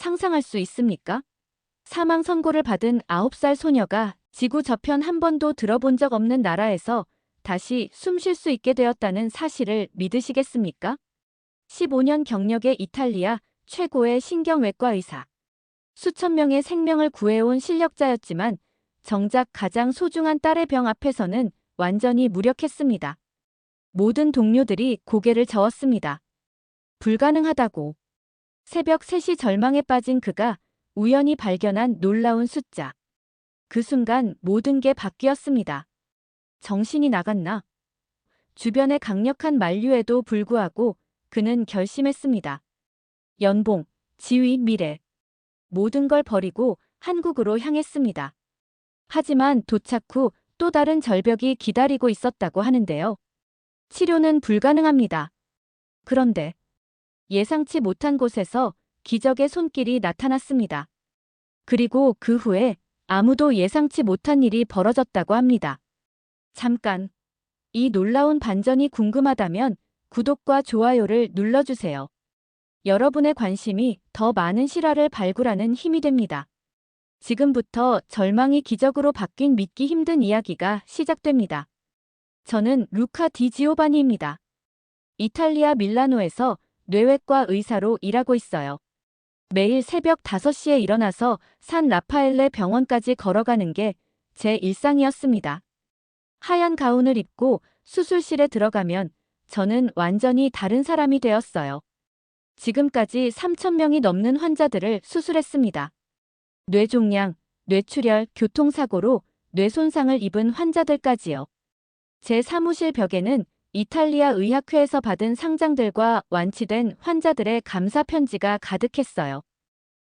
상상할 수 있습니까? 사망 선고를 받은 9살 소녀가 지구 저편 한 번도 들어본 적 없는 나라에서 다시 숨 쉴 수 있게 되었다는 사실을 믿으시겠습니까? 15년 경력의 이탈리아 최고의 신경외과 의사. 수천 명의 생명을 구해온 실력자였지만 정작 가장 소중한 딸의 병 앞에서는 완전히 무력했습니다. 모든 동료들이 고개를 저었습니다. 불가능하다고. 새벽 3시 절망에 빠진 그가 우연히 발견한 놀라운 숫자. 그 순간 모든 게 바뀌었습니다. 정신이 나갔나? 주변의 강력한 만류에도 불구하고 그는 결심했습니다. 연봉, 지위, 미래. 모든 걸 버리고 한국으로 향했습니다. 하지만 도착 후 또 다른 절벽이 기다리고 있었다고 하는데요. 치료는 불가능합니다. 그런데 예상치 못한 곳에서 기적의 손길이 나타났습니다. 그리고 그 후에 아무도 예상치 못한 일이 벌어졌다고 합니다. 잠깐, 이 놀라운 반전이 궁금하다면 구독과 좋아요를 눌러주세요. 여러분의 관심이 더 많은 실화를 발굴하는 힘이 됩니다. 지금부터 절망이 기적으로 바뀐 믿기 힘든 이야기가 시작됩니다. 저는 루카 디 지오바니입니다. 이탈리아 밀라노에서 뇌외과 의사로 일하고 있어요. 매일 새벽 5시에 일어나서 산 라파엘레 병원까지 걸어가는 게 제 일상이었습니다. 하얀 가운을 입고 수술실에 들어가면 저는 완전히 다른 사람이 되었어요. 지금까지 3,000명이 넘는 환자들을 수술했습니다. 뇌종양, 뇌출혈, 교통사고로 뇌 손상을 입은 환자들까지요. 제 사무실 벽에는 이탈리아 의학회에서 받은 상장들과 완치된 환자들의 감사 편지가 가득했어요.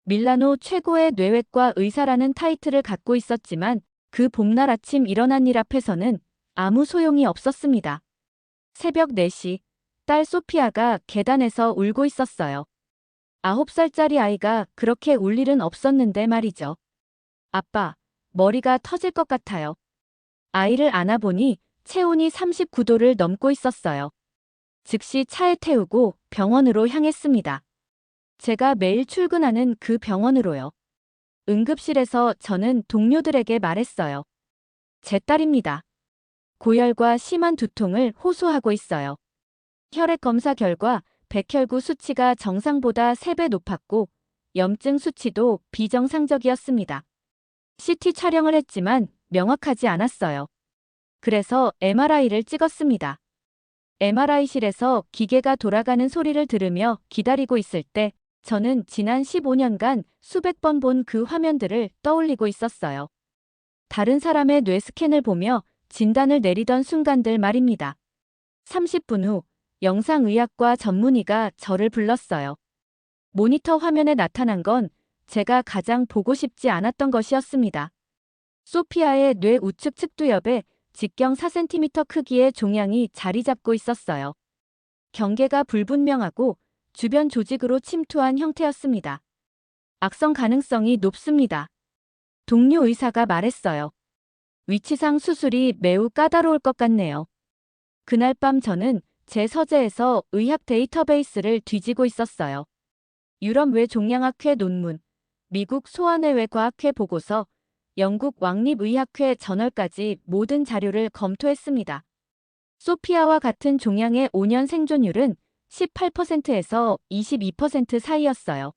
밀라노 최고의 뇌외과 의사라는 타이틀을 갖고 있었지만 그 봄날 아침 일어난 일 앞에서는 아무 소용이 없었습니다. 새벽 4시, 딸 소피아가 계단에서 울고 있었어요. 9살짜리 아이가 그렇게 울 일은 없었는데 말이죠. 아빠, 머리가 터질 것 같아요. 아이를 안아보니 체온이 39도를 넘고 있었어요. 즉시 차에 태우고 병원으로 향했습니다. 제가 매일 출근하는 그 병원으로요. 응급실에서 저는 동료들에게 말했어요. 제 딸입니다. 고열과 심한 두통을 호소하고 있어요. 혈액 검사 결과 백혈구 수치가 정상보다 3배 높았고 염증 수치도 비정상적이었습니다. CT 촬영을 했지만 명확하지 않았어요. 그래서 MRI를 찍었습니다. MRI실에서 기계가 돌아가는 소리를 들으며 기다리고 있을 때 저는 지난 15년간 수백 번 본 그 화면들을 떠올리고 있었어요. 다른 사람의 뇌 스캔을 보며 진단을 내리던 순간들 말입니다. 30분 후 영상의학과 전문의가 저를 불렀어요. 모니터 화면에 나타난 건 제가 가장 보고 싶지 않았던 것이었습니다. 소피아의 뇌 우측 측두 옆에 직경 4cm 크기의 종양이 자리 잡고 있었어요. 경계가 불분명하고 주변 조직으로 침투한 형태였습니다. 악성 가능성이 높습니다. 동료 의사가 말했어요. 위치상 수술이 매우 까다로울 것 같네요. 그날 밤 저는 제 서재에서 의학 데이터베이스를 뒤지고 있었어요. 유럽 외종양학회 논문, 미국 소아내외과학회 보고서, 영국 왕립의학회 저널까지 모든 자료를 검토했습니다. 소피아와 같은 종양의 5년 생존율은 18%에서 22% 사이였어요.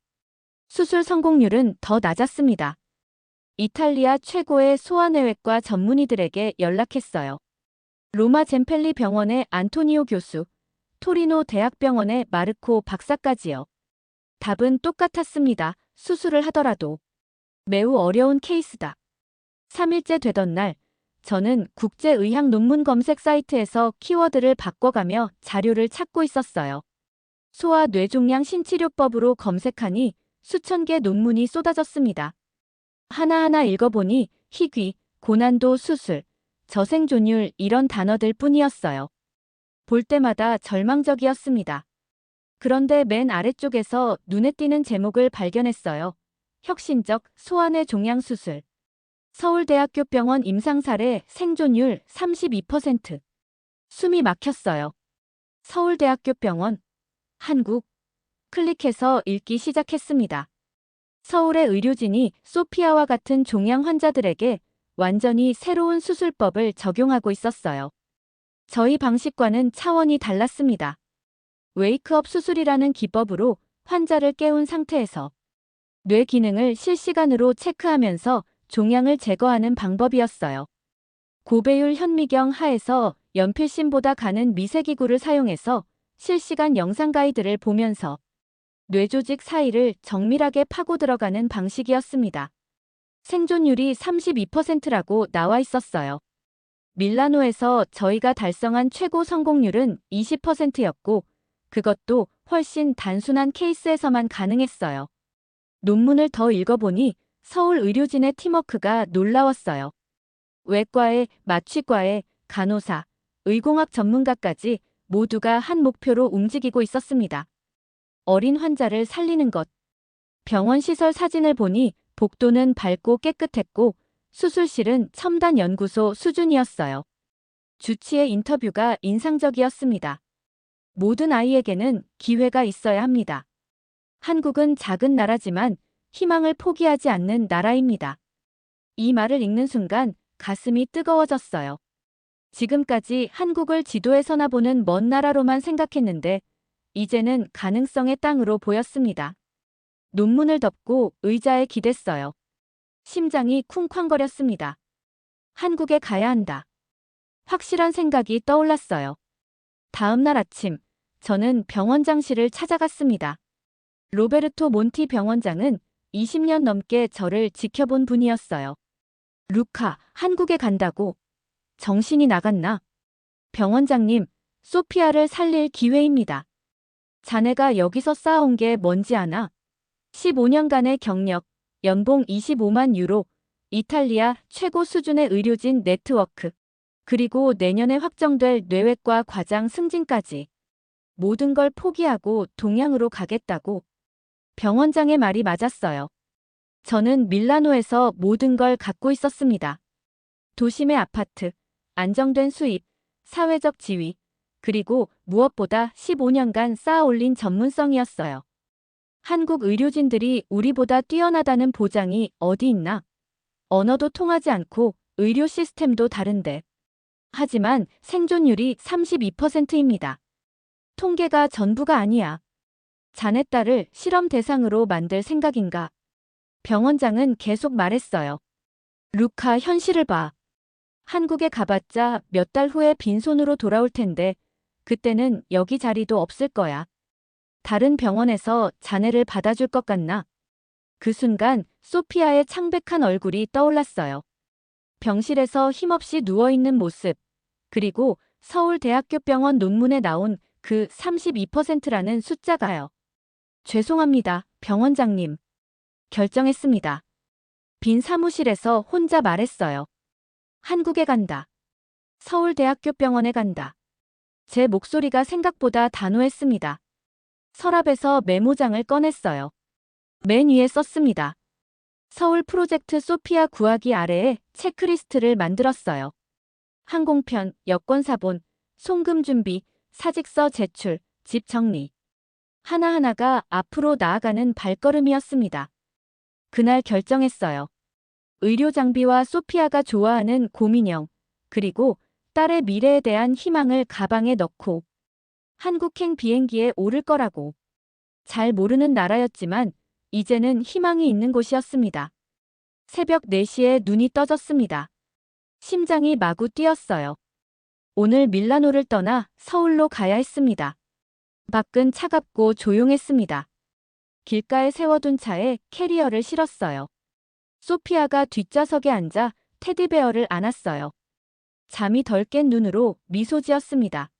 수술 성공률은 더 낮았습니다. 이탈리아 최고의 소아내외과 전문의들에게 연락했어요. 로마 젬펠리 병원의 안토니오 교수, 토리노 대학병원의 마르코 박사까지요. 답은 똑같았습니다. 수술을 하더라도. 매우 어려운 케이스다. 3일째 되던 날, 저는 국제의학 논문 검색 사이트에서 키워드를 바꿔가며 자료를 찾고 있었어요. 소아 뇌종양 신치료법으로 검색하니 수천 개 논문이 쏟아졌습니다. 하나하나 읽어보니 희귀, 고난도 수술, 저생존율 이런 단어들 뿐이었어요. 볼 때마다 절망적이었습니다. 그런데 맨 아래쪽에서 눈에 띄는 제목을 발견했어요. 혁신적 소아뇌 종양 수술. 서울대학교 병원 임상 사례 생존율 32%. 숨이 막혔어요. 서울대학교 병원. 한국. 클릭해서 읽기 시작했습니다. 서울의 의료진이 소피아와 같은 종양 환자들에게 완전히 새로운 수술법을 적용하고 있었어요. 저희 방식과는 차원이 달랐습니다. 웨이크업 수술이라는 기법으로 환자를 깨운 상태에서 뇌 기능을 실시간으로 체크하면서 종양을 제거하는 방법이었어요. 고배율 현미경 하에서 연필심보다 가는 미세기구를 사용해서 실시간 영상 가이드를 보면서 뇌조직 사이를 정밀하게 파고 들어가는 방식이었습니다. 생존율이 32%라고 나와 있었어요. 밀라노에서 저희가 달성한 최고 성공률은 20%였고 그것도 훨씬 단순한 케이스에서만 가능했어요. 논문을 더 읽어보니 서울 의료진의 팀워크가 놀라웠어요. 외과에, 마취과에, 간호사, 의공학 전문가까지 모두가 한 목표로 움직이고 있었습니다. 어린 환자를 살리는 것. 병원 시설 사진을 보니 복도는 밝고 깨끗했고 수술실은 첨단 연구소 수준이었어요. 주치의 인터뷰가 인상적이었습니다. 모든 아이에게는 기회가 있어야 합니다. 한국은 작은 나라지만 희망을 포기하지 않는 나라입니다. 이 말을 읽는 순간 가슴이 뜨거워졌어요. 지금까지 한국을 지도에서나 보는 먼 나라로만 생각했는데 이제는 가능성의 땅으로 보였습니다. 논문을 덮고 의자에 기댔어요. 심장이 쿵쾅거렸습니다. 한국에 가야 한다. 확실한 생각이 떠올랐어요. 다음 날 아침, 저는 병원장실을 찾아갔습니다. 로베르토 몬티 병원장은 20년 넘게 저를 지켜본 분이었어요. 루카, 한국에 간다고. 정신이 나갔나? 병원장님, 소피아를 살릴 기회입니다. 자네가 여기서 쌓아온 게 뭔지 아나? 15년간의 경력, 연봉 25만 유로, 이탈리아 최고 수준의 의료진 네트워크, 그리고 내년에 확정될 뇌외과 과장 승진까지. 모든 걸 포기하고 동양으로 가겠다고. 병원장의 말이 맞았어요. 저는 밀라노에서 모든 걸 갖고 있었습니다. 도심의 아파트, 안정된 수입, 사회적 지위, 그리고 무엇보다 15년간 쌓아올린 전문성이었어요. 한국 의료진들이 우리보다 뛰어나다는 보장이 어디 있나? 언어도 통하지 않고 의료 시스템도 다른데. 하지만 생존율이 32%입니다. 통계가 전부가 아니야. 자네 딸을 실험 대상으로 만들 생각인가? 병원장은 계속 말했어요. 루카, 현실을 봐. 한국에 가봤자 몇 달 후에 빈손으로 돌아올 텐데 그때는 여기 자리도 없을 거야. 다른 병원에서 자네를 받아줄 것 같나? 그 순간 소피아의 창백한 얼굴이 떠올랐어요. 병실에서 힘없이 누워있는 모습, 그리고 서울대학교병원 논문에 나온 그 32%라는 숫자가요. 죄송합니다, 병원장님. 결정했습니다. 빈 사무실에서 혼자 말했어요. 한국에 간다. 서울대학교병원에 간다. 제 목소리가 생각보다 단호했습니다. 서랍에서 메모장을 꺼냈어요. 맨 위에 썼습니다. 서울 프로젝트 소피아 구하기 아래에 체크리스트를 만들었어요. 항공편, 여권 사본, 송금 준비, 사직서 제출, 집 정리. 하나하나가 앞으로 나아가는 발걸음이었습니다. 그날 결정했어요. 의료 장비와 소피아가 좋아하는 곰인형, 그리고 딸의 미래에 대한 희망을 가방에 넣고 한국행 비행기에 오를 거라고. 잘 모르는 나라였지만 이제는 희망이 있는 곳이었습니다. 새벽 4시에 눈이 떠졌습니다. 심장이 마구 뛰었어요. 오늘 밀라노를 떠나 서울로 가야 했습니다. 밖은 차갑고 조용했습니다. 길가에 세워둔 차에 캐리어를 실었어요. 소피아가 뒷좌석에 앉아 테디베어를 안았어요. 잠이 덜 깬 눈으로 미소 지었습니다.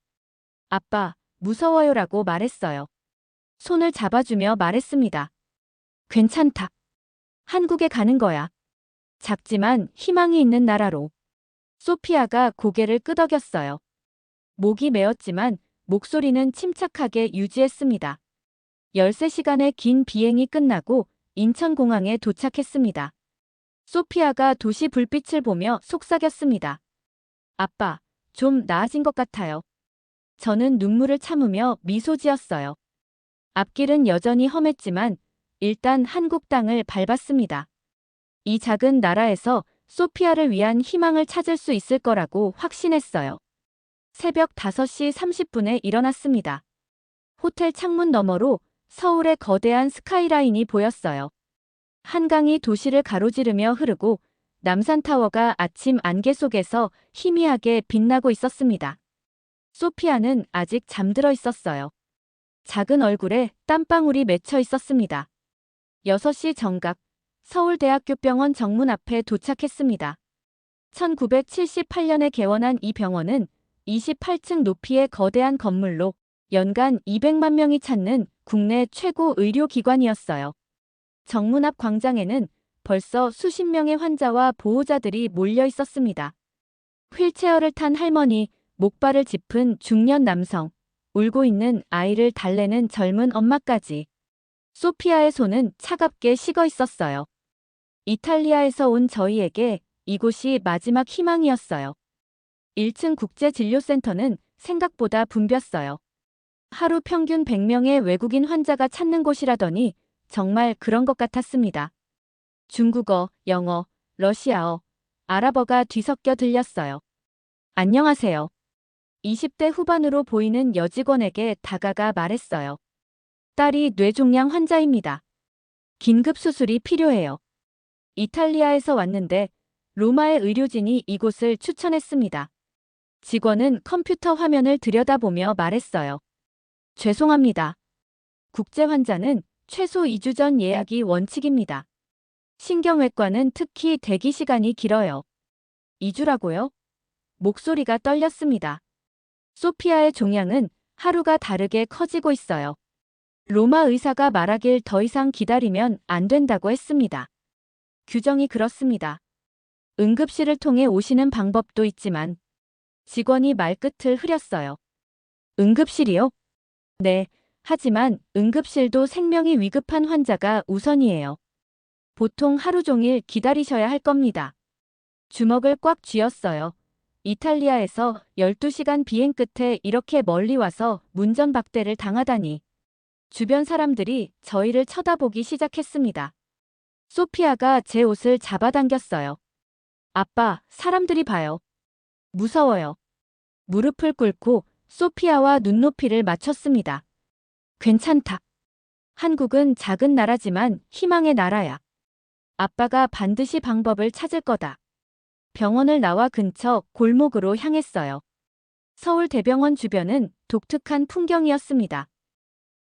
아빠, 무서워요라고 말했어요. 손을 잡아주며 말했습니다. 괜찮다. 한국에 가는 거야. 작지만 희망이 있는 나라로. 소피아가 고개를 끄덕였어요. 목이 메었지만 목소리는 침착하게 유지했습니다. 13시간의 긴 비행이 끝나고 인천공항에 도착했습니다. 소피아가 도시 불빛을 보며 속삭였습니다. 아빠, 좀 나아진 것 같아요. 저는 눈물을 참으며 미소 지었어요. 앞길은 여전히 험했지만 일단 한국 땅을 밟았습니다. 이 작은 나라에서 소피아를 위한 희망을 찾을 수 있을 거라고 확신했어요. 새벽 5시 30분에 일어났습니다. 호텔 창문 너머로 서울의 거대한 스카이라인이 보였어요. 한강이 도시를 가로지르며 흐르고 남산타워가 아침 안개 속에서 희미하게 빛나고 있었습니다. 소피아는 아직 잠들어 있었어요. 작은 얼굴에 땀방울이 맺혀 있었습니다. 6시 정각, 서울대학교 병원 정문 앞에 도착했습니다. 1978년에 개원한 이 병원은 28층 높이의 거대한 건물로 연간 200만 명이 찾는 국내 최고 의료기관이었어요. 정문 앞 광장에는 벌써 수십 명의 환자와 보호자들이 몰려 있었습니다. 휠체어를 탄 할머니, 목발을 짚은 중년 남성, 울고 있는 아이를 달래는 젊은 엄마까지. 소피아의 손은 차갑게 식어 있었어요. 이탈리아에서 온 저희에게 이곳이 마지막 희망이었어요. 1층 국제진료센터는 생각보다 붐볐어요. 하루 평균 100명의 외국인 환자가 찾는 곳이라더니 정말 그런 것 같았습니다. 중국어, 영어, 러시아어, 아랍어가 뒤섞여 들렸어요. 안녕하세요. 20대 후반으로 보이는 여직원에게 다가가 말했어요. 딸이 뇌종양 환자입니다. 긴급 수술이 필요해요. 이탈리아에서 왔는데 로마의 의료진이 이곳을 추천했습니다. 직원은 컴퓨터 화면을 들여다보며 말했어요. 죄송합니다. 국제 환자는 최소 2주 전 예약이 원칙입니다. 신경외과는 특히 대기 시간이 길어요. 2주라고요? 목소리가 떨렸습니다. 소피아의 종양은 하루가 다르게 커지고 있어요. 로마 의사가 말하길 더 이상 기다리면 안 된다고 했습니다. 규정이 그렇습니다. 응급실을 통해 오시는 방법도 있지만 직원이 말끝을 흐렸어요. 응급실이요? 네, 하지만 응급실도 생명이 위급한 환자가 우선이에요. 보통 하루 종일 기다리셔야 할 겁니다. 주먹을 꽉 쥐었어요. 이탈리아에서 12시간 비행 끝에 이렇게 멀리 와서 문전박대를 당하다니. 주변 사람들이 저희를 쳐다보기 시작했습니다. 소피아가 제 옷을 잡아당겼어요. 아빠, 사람들이 봐요. 무서워요. 무릎을 꿇고 소피아와 눈높이를 맞췄습니다. 괜찮다. 한국은 작은 나라지만 희망의 나라야. 아빠가 반드시 방법을 찾을 거다. 병원을 나와 근처 골목으로 향했어요. 서울대병원 주변은 독특한 풍경이었습니다.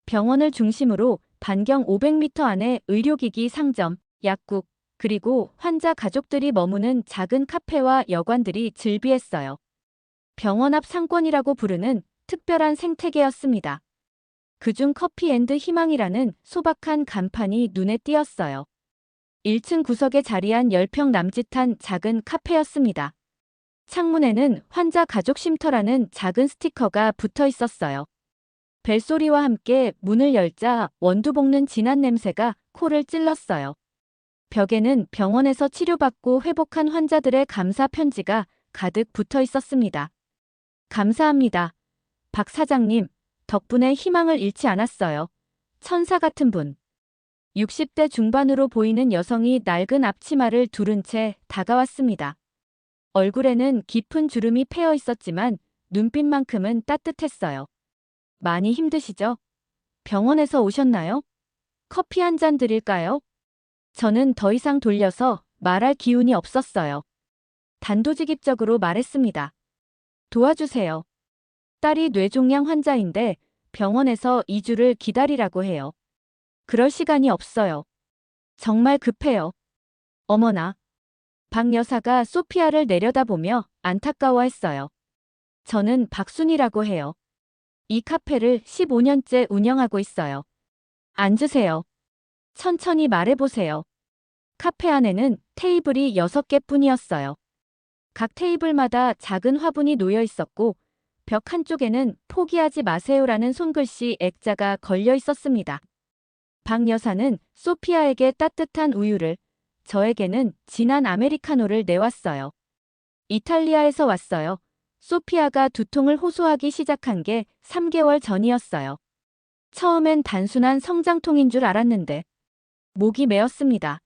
병원을 중심으로 반경 500m 안에 의료기기 상점, 약국, 그리고 환자 가족들이 머무는 작은 카페와 여관들이 즐비했어요. 병원 앞 상권이라고 부르는 특별한 생태계였습니다. 그중 커피앤드 희망이라는 소박한 간판이 눈에 띄었어요. 1층 구석에 자리한 10평 남짓한 작은 카페였습니다. 창문에는 환자 가족 쉼터라는 작은 스티커가 붙어 있었어요. 벨소리와 함께 문을 열자 원두 볶는 진한 냄새가 코를 찔렀어요. 벽에는 병원에서 치료받고 회복한 환자들의 감사 편지가 가득 붙어 있었습니다. 감사합니다. 박 사장님, 덕분에 희망을 잃지 않았어요. 천사 같은 분. 60대 중반으로 보이는 여성이 낡은 앞치마를 두른 채 다가왔습니다. 얼굴에는 깊은 주름이 패여 있었지만 눈빛만큼은 따뜻했어요. 많이 힘드시죠? 병원에서 오셨나요? 커피 한 잔 드릴까요? 저는 더 이상 돌려서 말할 기운이 없었어요. 단도직입적으로 말했습니다. 도와주세요. 딸이 뇌종양 환자인데 병원에서 2주를 기다리라고 해요. 그럴 시간이 없어요. 정말 급해요. 어머나. 박 여사가 소피아를 내려다보며 안타까워했어요. 저는 박순이라고 해요. 이 카페를 15년째 운영하고 있어요. 앉으세요. 천천히 말해보세요. 카페 안에는 테이블이 6개뿐이었어요. 각 테이블마다 작은 화분이 놓여 있었고 벽 한쪽에는 포기하지 마세요라는 손글씨 액자가 걸려 있었습니다. 박 여사는 소피아에게 따뜻한 우유를, 저에게는 진한 아메리카노를 내왔어요. 이탈리아에서 왔어요. 소피아가 두통을 호소하기 시작한 게 3개월 전이었어요. 처음엔 단순한 성장통인 줄 알았는데 목이 메었습니다.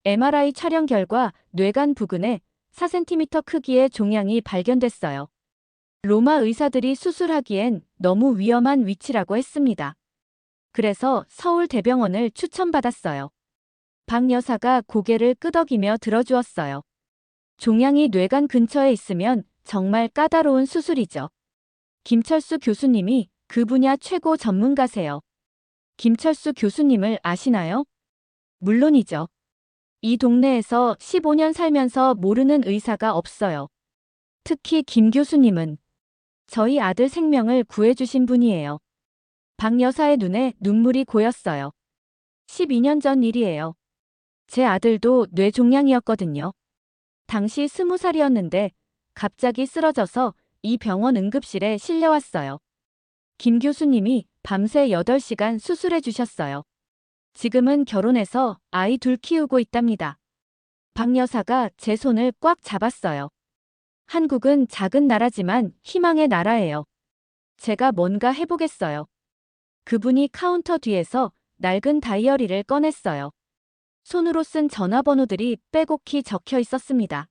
MRI 촬영 결과 뇌간 부근에 4cm 크기의 종양이 발견됐어요. 로마 의사들이 수술하기엔 너무 위험한 위치라고 했습니다. 그래서 서울대병원을 추천받았어요. 박 여사가 고개를 끄덕이며 들어주었어요. 종양이 뇌간 근처에 있으면 정말 까다로운 수술이죠. 김철수 교수님이 그 분야 최고 전문가세요. 김철수 교수님을 아시나요? 물론이죠. 이 동네에서 15년 살면서 모르는 의사가 없어요. 특히 김 교수님은 저희 아들 생명을 구해주신 분이에요. 박 여사의 눈에 눈물이 고였어요. 12년 전 일이에요. 제 아들도 뇌종양이었거든요. 당시 20살이었는데 갑자기 쓰러져서 이 병원 응급실에 실려왔어요. 김 교수님이 밤새 8시간 수술해 주셨어요. 지금은 결혼해서 아이 둘 키우고 있답니다. 박 여사가 제 손을 꽉 잡았어요. 한국은 작은 나라지만 희망의 나라예요. 제가 뭔가 해보겠어요. 그분이 카운터 뒤에서 낡은 다이어리를 꺼냈어요. 손으로 쓴 전화번호들이 빼곡히 적혀 있었습니다.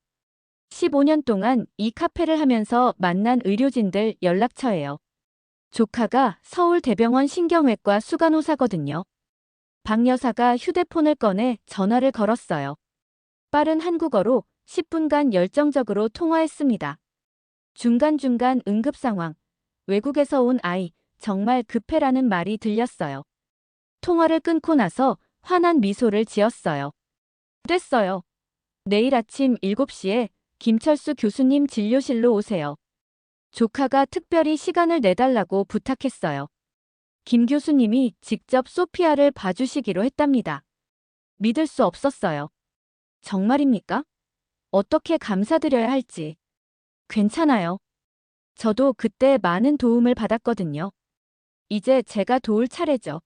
15년 동안 이 카페를 하면서 만난 의료진들 연락처예요. 조카가 서울대병원 신경외과 수간호사거든요. 박 여사가 휴대폰을 꺼내 전화를 걸었어요. 빠른 한국어로 10분간 열정적으로 통화했습니다. 중간중간 응급 상황, 외국에서 온 아이, 정말 급해라는 말이 들렸어요. 통화를 끊고 나서 환한 미소를 지었어요. 됐어요. 내일 아침 7시에 김철수 교수님 진료실로 오세요. 조카가 특별히 시간을 내달라고 부탁했어요. 김 교수님이 직접 소피아를 봐주시기로 했답니다. 믿을 수 없었어요. 정말입니까? 어떻게 감사드려야 할지. 괜찮아요. 저도 그때 많은 도움을 받았거든요. 이제 제가 도울 차례죠.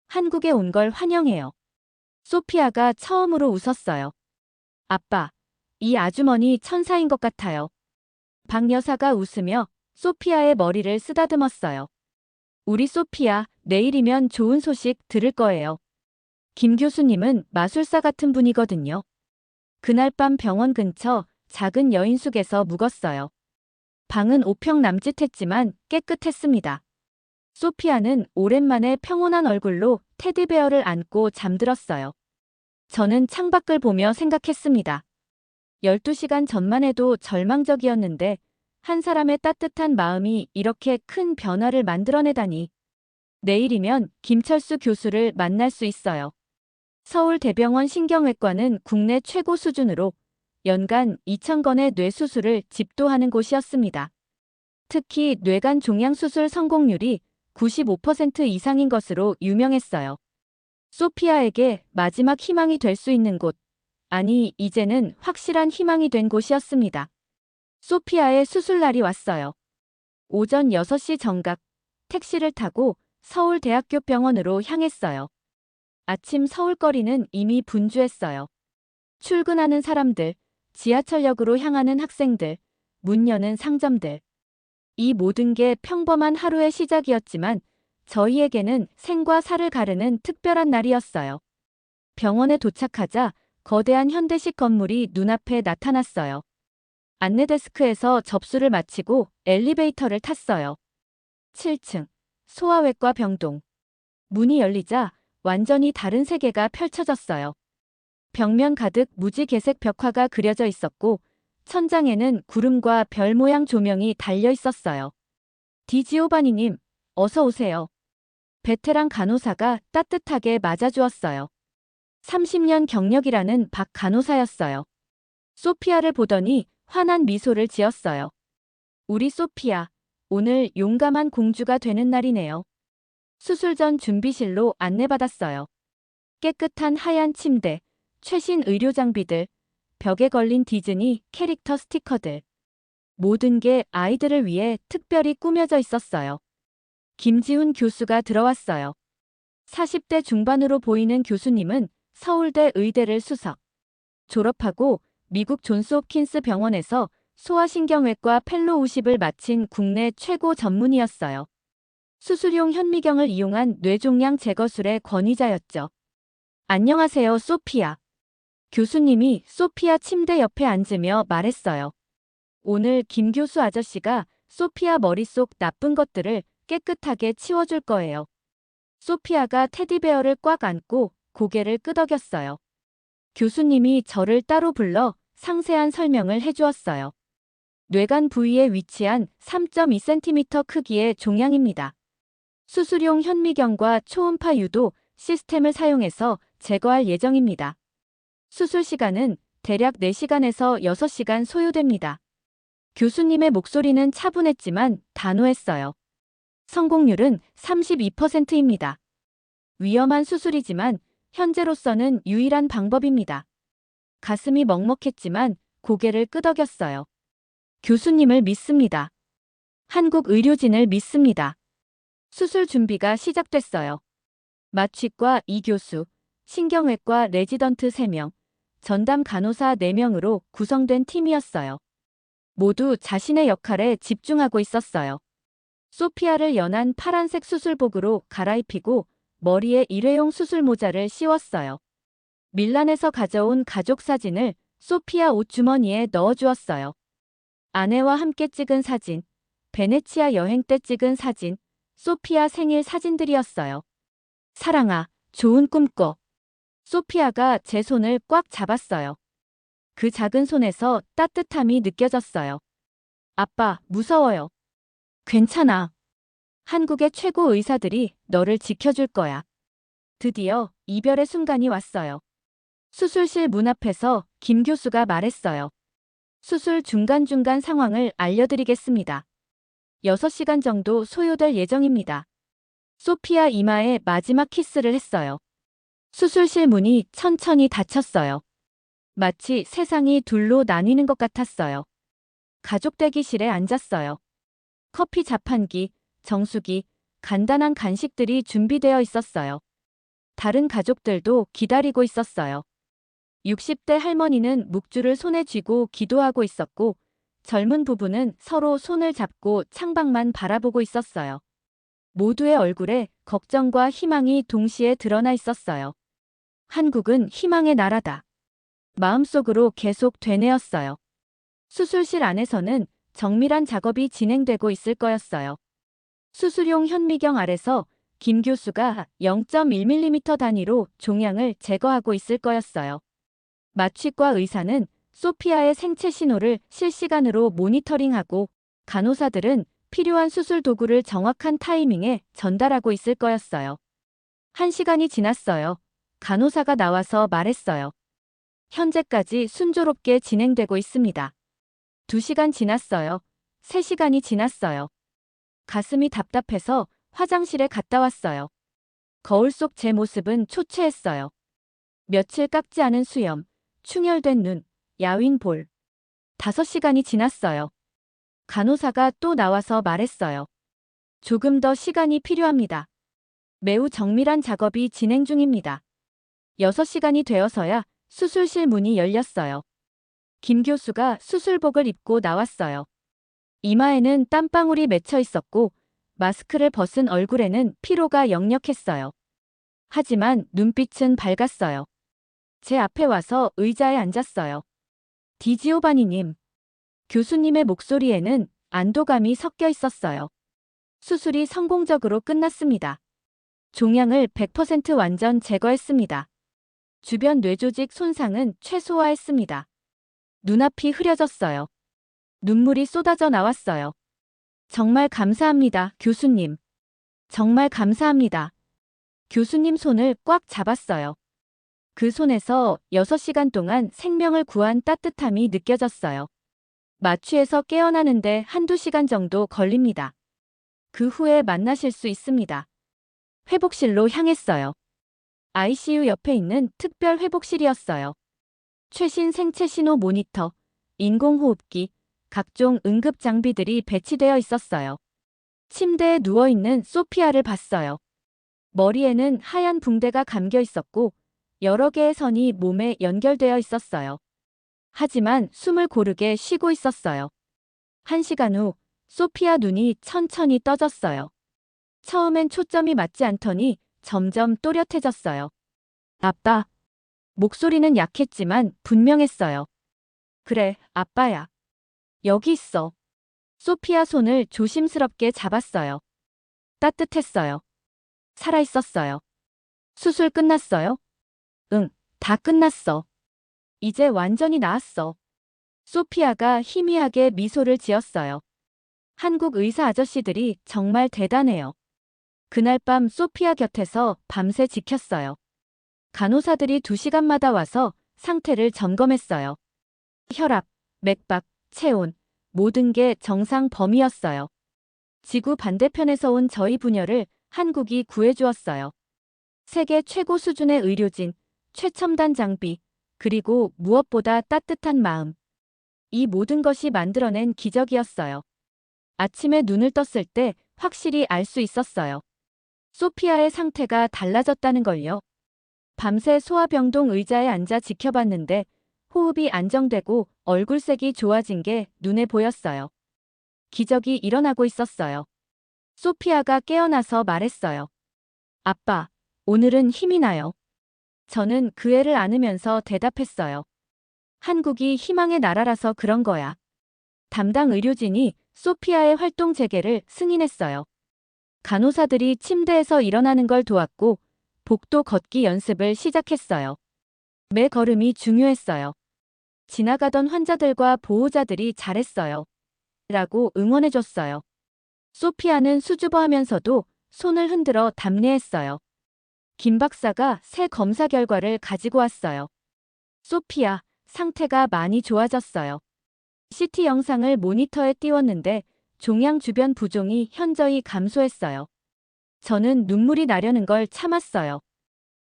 한국에 온 걸 환영해요. 소피아가 처음으로 웃었어요. 아빠, 이 아주머니 천사인 것 같아요. 박 여사가 웃으며 소피아의 머리를 쓰다듬었어요. 우리 소피아, 내일이면 좋은 소식 들을 거예요. 김 교수님은 마술사 같은 분이거든요. 그날 밤 병원 근처 작은 여인숙에서 묵었어요. 방은 5평 남짓했지만 깨끗했습니다. 소피아는 오랜만에 평온한 얼굴로 테디베어를 안고 잠들었어요. 저는 창밖을 보며 생각했습니다. 12시간 전만 해도 절망적이었는데 한 사람의 따뜻한 마음이 이렇게 큰 변화를 만들어내다니. 내일이면 김철수 교수를 만날 수 있어요. 서울대병원 신경외과는 국내 최고 수준으로 연간 2,000건의 뇌수술을 집도하는 곳이었습니다. 특히 뇌간 종양 수술 성공률이 95% 이상인 것으로 유명했어요. 소피아에게 마지막 희망이 될 수 있는 곳, 아니 이제는 확실한 희망이 된 곳이었습니다. 소피아의 수술날이 왔어요. 오전 6시 정각, 택시를 타고 서울대학교 병원으로 향했어요. 아침 서울거리는 이미 분주했어요. 출근하는 사람들, 지하철역으로 향하는 학생들, 문 여는 상점들. 이 모든 게 평범한 하루의 시작이었지만 저희에게는 생과 사를 가르는 특별한 날이었어요. 병원에 도착하자 거대한 현대식 건물이 눈앞에 나타났어요. 안내데스크에서 접수를 마치고 엘리베이터를 탔어요. 7층, 소아외과 병동. 문이 열리자 완전히 다른 세계가 펼쳐졌어요. 벽면 가득 무지개색 벽화가 그려져 있었고 천장에는 구름과 별 모양 조명이 달려 있었어요. 디지오바니님, 어서 오세요. 베테랑 간호사가 따뜻하게 맞아주었어요. 30년 경력이라는 박 간호사였어요. 소피아를 보더니 환한 미소를 지었어요. 우리 소피아, 오늘 용감한 공주가 되는 날이네요. 수술 전 준비실로 안내받았어요. 깨끗한 하얀 침대, 최신 의료 장비들, 벽에 걸린 디즈니 캐릭터 스티커들. 모든 게 아이들을 위해 특별히 꾸며져 있었어요. 김지훈 교수가 들어왔어요. 40대 중반으로 보이는 교수님은 서울대 의대를 수석. 졸업하고 미국 존스홉킨스 병원에서 소아신경외과 펠로우십을 마친 국내 최고 전문의였어요. 수술용 현미경을 이용한 뇌종양 제거술의 권위자였죠. 안녕하세요, 소피아. 교수님이 소피아 침대 옆에 앉으며 말했어요. 오늘 김 교수 아저씨가 소피아 머릿속 나쁜 것들을 깨끗하게 치워줄 거예요. 소피아가 테디베어를 꽉 안고 고개를 끄덕였어요. 교수님이 저를 따로 불러 상세한 설명을 해주었어요. 뇌간 부위에 위치한 3.2cm 크기의 종양입니다. 수술용 현미경과 초음파 유도 시스템을 사용해서 제거할 예정입니다. 수술 시간은 대략 4시간에서 6시간 소요됩니다. 교수님의 목소리는 차분했지만 단호했어요. 성공률은 32%입니다. 위험한 수술이지만 현재로서는 유일한 방법입니다. 가슴이 먹먹했지만 고개를 끄덕였어요. 교수님을 믿습니다. 한국 의료진을 믿습니다. 수술 준비가 시작됐어요. 마취과 이교수, 신경외과 레지던트 3명, 전담 간호사 4명으로 구성된 팀이었어요. 모두 자신의 역할에 집중하고 있었어요. 소피아를 연한 파란색 수술복으로 갈아입히고 머리에 일회용 수술 모자를 씌웠어요. 밀란에서 가져온 가족 사진을 소피아 옷주머니에 넣어주었어요. 아내와 함께 찍은 사진, 베네치아 여행 때 찍은 사진, 소피아 생일 사진들이었어요. 사랑아, 좋은 꿈 꿔. 소피아가 제 손을 꽉 잡았어요. 그 작은 손에서 따뜻함이 느껴졌어요. 아빠, 무서워요. 괜찮아. 한국의 최고 의사들이 너를 지켜줄 거야. 드디어 이별의 순간이 왔어요. 수술실 문 앞에서 김 교수가 말했어요. 수술 중간중간 상황을 알려드리겠습니다. 6시간 정도 소요될 예정입니다. 소피아 이마에 마지막 키스를 했어요. 수술실 문이 천천히 닫혔어요. 마치 세상이 둘로 나뉘는 것 같았어요. 가족 대기실에 앉았어요. 커피 자판기, 정수기, 간단한 간식들이 준비되어 있었어요. 다른 가족들도 기다리고 있었어요. 60대 할머니는 묵주를 손에 쥐고 기도하고 있었고, 젊은 부부는 서로 손을 잡고 창밖만 바라보고 있었어요. 모두의 얼굴에 걱정과 희망이 동시에 드러나 있었어요. 한국은 희망의 나라다. 마음속으로 계속 되뇌었어요. 수술실 안에서는 정밀한 작업이 진행되고 있을 거였어요. 수술용 현미경 아래서 김 교수가 0.1mm 단위로 종양을 제거하고 있을 거였어요. 마취과 의사는 소피아의 생체 신호를 실시간으로 모니터링하고 간호사들은 필요한 수술 도구를 정확한 타이밍에 전달하고 있을 거였어요. 1시간이 지났어요. 간호사가 나와서 말했어요. 현재까지 순조롭게 진행되고 있습니다. 2시간 지났어요. 3시간이 지났어요. 가슴이 답답해서 화장실에 갔다 왔어요. 거울 속 제 모습은 초췌했어요. 며칠 깎지 않은 수염, 충혈된 눈, 야윈 볼. 5시간이 지났어요. 간호사가 또 나와서 말했어요. 조금 더 시간이 필요합니다. 매우 정밀한 작업이 진행 중입니다. 6시간이 되어서야 수술실 문이 열렸어요. 김 교수가 수술복을 입고 나왔어요. 이마에는 땀방울이 맺혀 있었고 마스크를 벗은 얼굴에는 피로가 역력했어요. 하지만 눈빛은 밝았어요. 제 앞에 와서 의자에 앉았어요. 디지오바니님. 교수님의 목소리에는 안도감이 섞여 있었어요. 수술이 성공적으로 끝났습니다. 종양을 100% 완전 제거했습니다. 주변 뇌조직 손상은 최소화했습니다. 눈앞이 흐려졌어요. 눈물이 쏟아져 나왔어요. 정말 감사합니다, 교수님. 정말 감사합니다. 교수님 손을 꽉 잡았어요. 그 손에서 6시간 동안 생명을 구한 따뜻함이 느껴졌어요. 마취에서 깨어나는데 1~2시간 정도 걸립니다. 그 후에 만나실 수 있습니다. 회복실로 향했어요. ICU 옆에 있는 특별 회복실이었어요. 최신 생체 신호 모니터, 인공호흡기, 각종 응급 장비들이 배치되어 있었어요. 침대에 누워있는 소피아를 봤어요. 머리에는 하얀 붕대가 감겨 있었고 여러 개의 선이 몸에 연결되어 있었어요. 하지만 숨을 고르게 쉬고 있었어요. 1시간 후 소피아 눈이 천천히 떠졌어요. 처음엔 초점이 맞지 않더니 점점 또렷해졌어요. 아빠. 목소리는 약했지만 분명했어요. 그래, 아빠야. 여기 있어. 소피아 손을 조심스럽게 잡았어요. 따뜻했어요. 살아있었어요. 수술 끝났어요? 응, 다 끝났어. 이제 완전히 나았어. 소피아가 희미하게 미소를 지었어요. 한국 의사 아저씨들이 정말 대단해요. 그날 밤 소피아 곁에서 밤새 지켰어요. 간호사들이 2시간마다 와서 상태를 점검했어요. 혈압, 맥박, 체온, 모든 게 정상 범위였어요. 지구 반대편에서 온 저희 부녀를 한국이 구해주었어요. 세계 최고 수준의 의료진, 최첨단 장비, 그리고 무엇보다 따뜻한 마음. 이 모든 것이 만들어낸 기적이었어요. 아침에 눈을 떴을 때 확실히 알 수 있었어요. 소피아의 상태가 달라졌다는 걸요. 밤새 소아병동 의자에 앉아 지켜봤는데 호흡이 안정되고 얼굴색이 좋아진 게 눈에 보였어요. 기적이 일어나고 있었어요. 소피아가 깨어나서 말했어요. 아빠, 오늘은 힘이 나요. 저는 그 애를 안으면서 대답했어요. 한국이 희망의 나라라서 그런 거야. 담당 의료진이 소피아의 활동 재개를 승인했어요. 간호사들이 침대에서 일어나는 걸 도왔고 복도 걷기 연습을 시작했어요. 매 걸음이 중요했어요. 지나가던 환자들과 보호자들이 잘했어요. 라고 응원해줬어요. 소피아는 수줍어하면서도 손을 흔들어 답례했어요. 김 박사가 새 검사 결과를 가지고 왔어요. 소피아, 상태가 많이 좋아졌어요. CT 영상을 모니터에 띄웠는데 종양 주변 부종이 현저히 감소했어요. 저는 눈물이 나려는 걸 참았어요.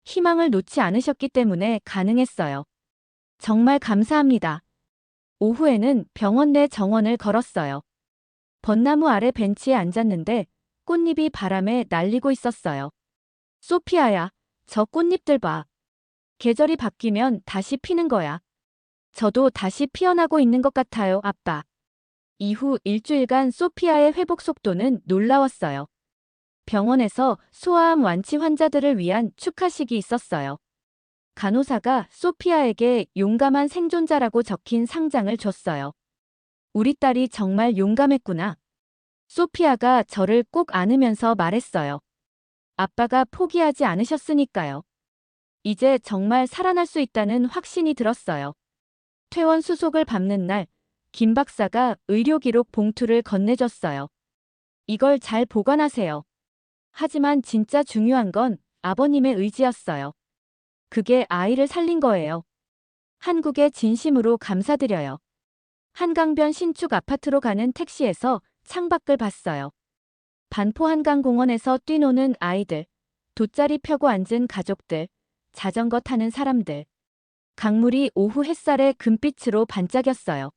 희망을 놓지 않으셨기 때문에 가능했어요. 정말 감사합니다. 오후에는 병원 내 정원을 걸었어요. 벚나무 아래 벤치에 앉았는데 꽃잎이 바람에 날리고 있었어요. 소피아야, 저 꽃잎들 봐. 계절이 바뀌면 다시 피는 거야. 저도 다시 피어나고 있는 것 같아요, 아빠. 이후 일주일간 소피아의 회복 속도는 놀라웠어요. 병원에서 소아암 완치 환자들을 위한 축하식이 있었어요. 간호사가 소피아에게 용감한 생존자라고 적힌 상장을 줬어요. 우리 딸이 정말 용감했구나. 소피아가 저를 꼭 안으면서 말했어요. 아빠가 포기하지 않으셨으니까요. 이제 정말 살아날 수 있다는 확신이 들었어요. 퇴원 수속을 밟는 날, 김 박사가 의료기록 봉투를 건네줬어요. 이걸 잘 보관하세요. 하지만 진짜 중요한 건 아버님의 의지였어요. 그게 아이를 살린 거예요. 한국에 진심으로 감사드려요. 한강변 신축 아파트로 가는 택시에서 창밖을 봤어요. 반포 한강공원에서 뛰노는 아이들, 돗자리 펴고 앉은 가족들, 자전거 타는 사람들. 강물이 오후 햇살의 금빛으로 반짝였어요.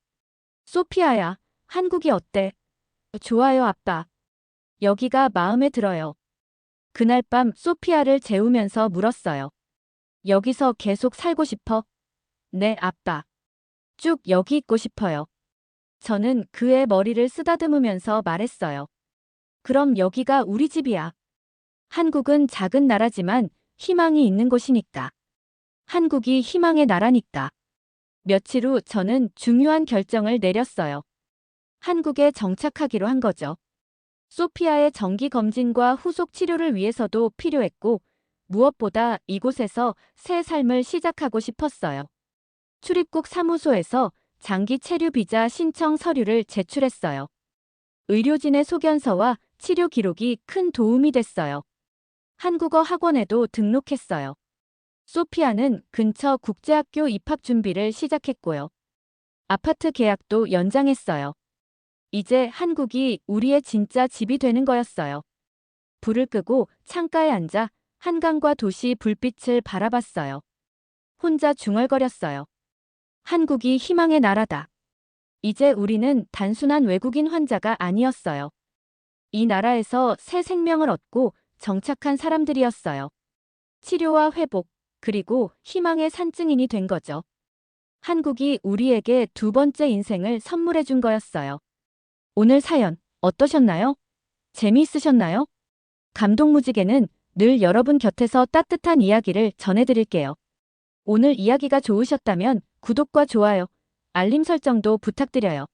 소피아야, 한국이 어때? 좋아요, 아빠. 여기가 마음에 들어요. 그날 밤 소피아를 재우면서 물었어요. 여기서 계속 살고 싶어? 네, 아빠. 쭉 여기 있고 싶어요. 저는 그의 머리를 쓰다듬으면서 말했어요. 그럼 여기가 우리 집이야. 한국은 작은 나라지만 희망이 있는 곳이니까. 한국이 희망의 나라니까. 며칠 후 저는 중요한 결정을 내렸어요. 한국에 정착하기로 한 거죠. 소피아의 정기 검진과 후속 치료를 위해서도 필요했고, 무엇보다 이곳에서 새 삶을 시작하고 싶었어요. 출입국 사무소에서 장기 체류 비자 신청 서류를 제출했어요. 의료진의 소견서와 치료 기록이 큰 도움이 됐어요. 한국어 학원에도 등록했어요. 소피아는 근처 국제학교 입학 준비를 시작했고요. 아파트 계약도 연장했어요. 이제 한국이 우리의 진짜 집이 되는 거였어요. 불을 끄고 창가에 앉아 한강과 도시 불빛을 바라봤어요. 혼자 중얼거렸어요. 한국이 희망의 나라다. 이제 우리는 단순한 외국인 환자가 아니었어요. 이 나라에서 새 생명을 얻고 정착한 사람들이었어요. 치료와 회복, 그리고 희망의 산증인이 된 거죠. 한국이 우리에게 두 번째 인생을 선물해 준 거였어요. 오늘 사연 어떠셨나요? 재미있으셨나요? 감동무지개는 늘 여러분 곁에서 따뜻한 이야기를 전해드릴게요. 오늘 이야기가 좋으셨다면 구독과 좋아요, 알림 설정도 부탁드려요.